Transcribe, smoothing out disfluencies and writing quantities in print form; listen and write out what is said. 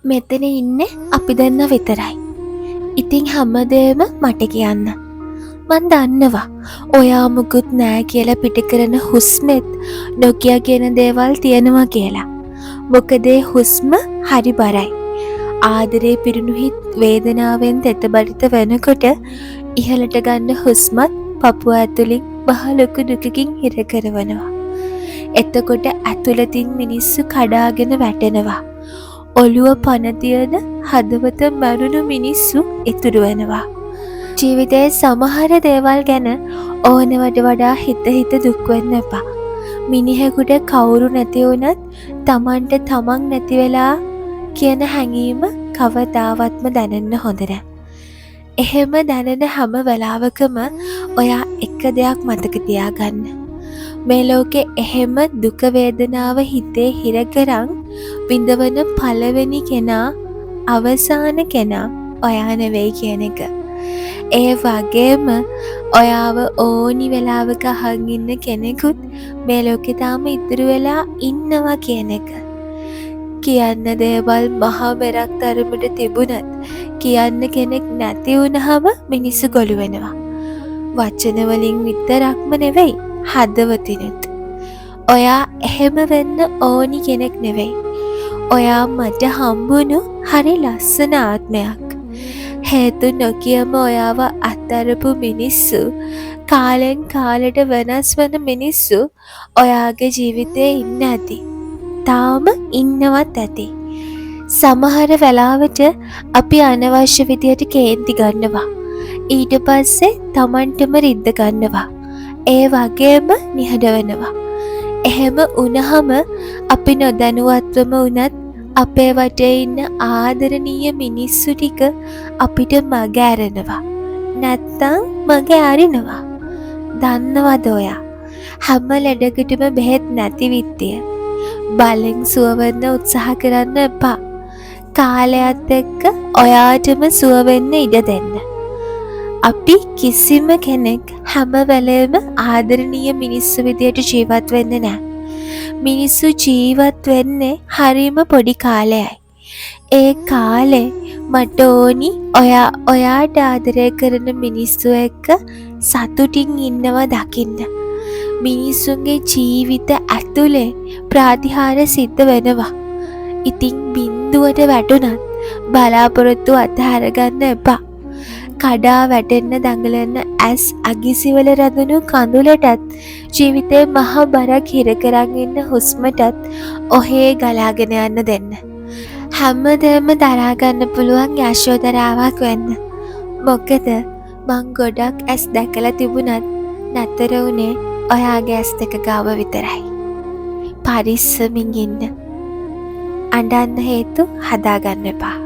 මෙතන ඉන්නේ අපි දෙන්න විතරයි. ඉතින් හැමදේම මට කියන්න. මන් දන්නවා ඔයා මුකුත් නෑ කියලා පිටකරන හුස්මෙත් නොකිය කියන දේවල් තියෙනවා කියලා. මොකද ඒ හුස්ම හරි බරයි. ආදරේ පිරුණු හිත් වේදනාවෙන් තෙතබරිත වෙනකොට ඉහළට ගන්න හුස්මත් පපුව ඇතුලින් මහ ලොකු දුකකින් හිර කරවනවා. එතකොට ඇතුළතින් මිනිස්සු කඩාගෙන වැටෙනවා. ඔළුව පන තියන හදවත මරුණු මිනිස්සු ඉතුරු වෙනවා. ජීවිතයේ සමහර දේවල් ගැන ඕනවට වඩා හිත දුක් වෙන්න එපා. මිනිහෙකුට කවුරු නැති වුණත් Tamanට තමන් නැති වෙලා කියන හැඟීම කවදාවත්ම දැනෙන්න හොඳ නෑ. එහෙම දැනෙන හැම වෙලාවකම ඔයා එක දෙයක් මතක තියාගන්න. මේ ලෝකේ එහෙම දුක වේදනාව හිතේ හිර කරන් විඳවන පළවෙනි කෙනා අවසාන කෙනා ඔයා නෙවෙයි කියන එක. ඒ වගේම ඔයාව ඕනි වෙලාවක අහන් ඉන්න කෙනෙකුත් මේ ලෝකේ තාම ඉතුරු වෙලා ඉන්නවා කියන එක. කියන්න දේවල් මහා මෙරක් තරමට තිබුණත් කියන්න කෙනෙක් නැති වුණාම මිනිස්සු ගොළු වෙනවා. වචන වලින් විතරක්ම නෙවෙයි හදවතිනුත්. ඔයා එහෙම වෙන්න ඕනි කෙනෙක් නෙවෙයි. ඔයා මට හම්බුණු හරි ලස්සන ආත්මයක්. හේතු නොකියම ඔයාව අත්අරපු මිනිස්සු, කාලෙන් කාලෙට වෙනස් වෙන මිනිස්සු ඔයාගේ ජීවිතේ ඉන්න ඇති. තාම ඉන්නවත් ඇති. සමහර වෙලාවට අපි අනවශ්‍ය විදියට කේන්ති ගන්නවා. ඊට පස්සේ Tamanටම රිද්ද ගන්නවා. ඒ වගේම නිහඬ වෙනවා. එහෙම වුණාම අපි නොදැනුවත්වම වුණත් අපේ වටේ ඉන්න ආදරණීය මිනිස්සු ටික අපිට මග ඇරෙනවා. නැත්තම් මග අරිනවා. දන්නවද ඔයා? හැම ලෙඩකටම බෙහෙත් නැති විත්තිය. බලෙන් සුව වෙන්න උත්සාහ කරන්න එපා. කාලයත් එක්ක ඔයාටම සුව වෙන්න ඉඩ දෙන්න. අපි කිසිම කෙනෙක් හැම වෙලේම ආදරණීය මිනිස්සු විදියට ජීවත් වෙන්නේ නැහැ. මිනිස්සු ජීවත් වෙන්නේ හරිම පොඩි කාලයයි. ඒ කාලේ මට ඕනි ඔයාට ආදරය කරන මිනිස්සු එක්ක සතුටින් ඉන්නවා දකින්න. මිනිස්සුන්ගේ ජීවිත ඇතුලේ ප්‍රතිහාර සිද්ධ වෙනවා. ඉතින් බින්දුවට වැටුණත් බලාපොරොත්තු අතහැර ගන්න එපා. කඩා වැටෙන්න දඟලන ඇස් අගිසිවල රැඳුණු කඳුලටත් ජීවිතේ මහ බරක් හිර කරන් ඉන්න හුස්මටත් ඔහේ ගලාගෙන යන්න දෙන්න. හැමදේම දරා ගන්න පුළුවන් යශෝදරාවක් වෙන්න. මොකද මං ගොඩක් ඇස් දැකලා තිබුණත් නතර වුණේ ඔයාගේ ඇස් දෙක ගාව විතරයි. පරිස්සමින් ඉන්න. අඬන්න හේතු හදාගන්න එපා.